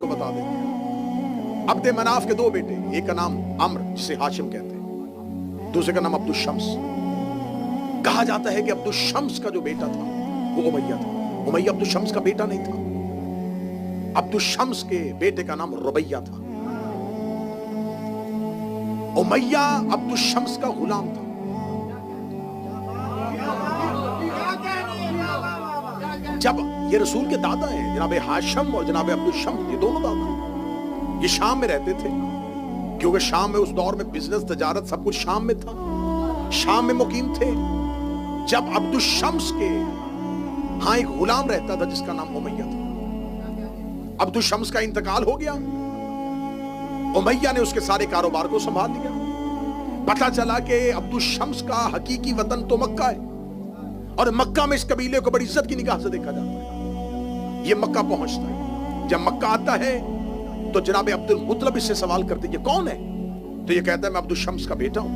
तो बता देते हैं। अब्दे मनाफ के दो बेटे, एक का नाम अम्र जिसे हाशिम कहते हैं, दूसरे का नाम अब्दुल शम्स। कहा जाता है कि अब्दुल शम्स का जो बेटा था वो उमैया था। उमैया अब्दुल शम्स का बेटा नहीं था। अब्दुल शम्स के बेटे का नाम रुबैया था। उमैया अब्दुल शम्स का गुलाम था। जब ये रसूल के दादा हैं जनाबे हाशिम और जनाबे अब्दुल शम्स, ये दोनों दादा ये शाम में रहते थे, क्योंकि शाम में उस दौर में बिजनेस तजारत सब कुछ शाम में था, शाम में मुकीम थे। जब अब्दुल शम्स के हाँ एक गुलाम रहता था जिसका नाम उमैया था। अब्दुल शम्स का इंतकाल हो गया, उमैया ने उसके सारे कारोबार को संभाल लिया। पता चला कि अब्दुल शम्स का हकीकी वतन तो मक्का है, और मक्का में इस कबीले को बड़ी इज्जत की निगाह से देखा जाता है। ये मक्का पहुंचता है, जब मक्का आता है तो जनाब अब्दुल मुतलब इससे सवाल करते ये कौन है? तो ये कहता है मैं अब्दुल शम्स का बेटा हूं,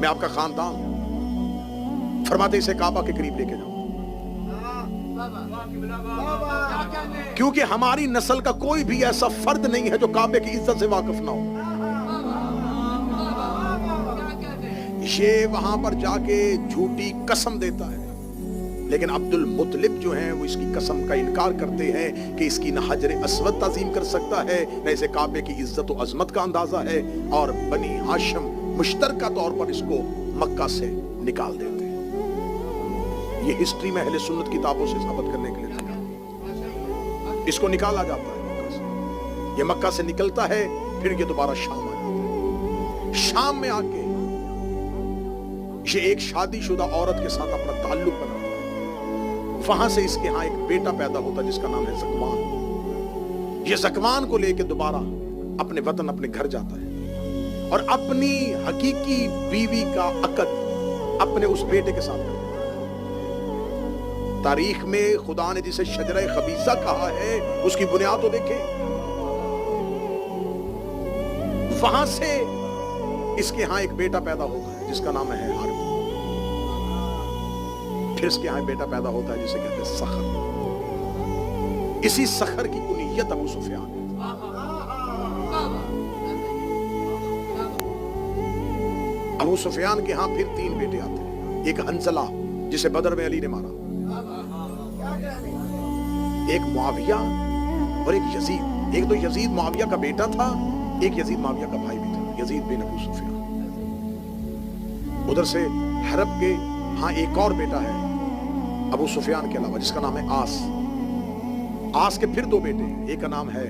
मैं आपका खानदान हूं। फरमाते इसे काबा के करीब लेके जाओ, क्योंकि हमारी नस्ल का कोई भी ऐसा फर्द नहीं है जो काबे की इज्जत से वाकिफ ना हो। ये वहां पर जाके झूठी कसम देता है, लेकिन अब्दुल मुतलिब जो हैं वो इसकी कसम का इनकार करते हैं कि इसकी न हजर अस्वद ताज़ीम कर सकता है, न इसे काबे की इज्जत और अजमत का अंदाजा है, और बनी हाशिम मुश्तरका तौर पर इसको मक्का से निकाल देते हैं। ये हिस्ट्री में अहले सुन्नत किताबों से साबित करने के लिए इसको निकाला जाता है मक्का से। ये मक्का से निकलता है, फिर ये दोबारा शाम आ जाता है। शाम में आके ये एक शादीशुदा औरत के साथ अपना ताल्लुक बनाता है। वहां से इसके यहां एक बेटा पैदा होता है जिसका नाम है ज़कवान। ये ज़कवान को लेके दोबारा अपने वतन अपने घर जाता है, और अपनी हकीकी बीवी का अकद अपने उस बेटे के साथ करता है। तारीख में खुदा ने जिसे शजरे खबीसा कहा है उसकी बुनियाद तो देखें। वहां से इसके यहां एक बेटा पैदा होता है जिसका नाम है हारिम। फिर इसके यहां एक बेटा पैदा होता है जिसे कहते हैं सखर। इसी सखर की कुनियत अबू सुफियान है। अबू सुफियान के यहां फिर 3 बेटे आते हैं। एक हंसला जिसे बदर में अली ने मारा, एक मुआविया और एक यजीद। एक तो यजीद मुआविया का बेटा था, एक यजीद मुआविया का भाई भी था, यजीद बिन अबू सुफियान। उधर से हरब के हाँ एक और बेटा है अबू सुफियान के अलावा जिसका नाम है आस। आस के फिर 2 बेटे हैं, एक का नाम है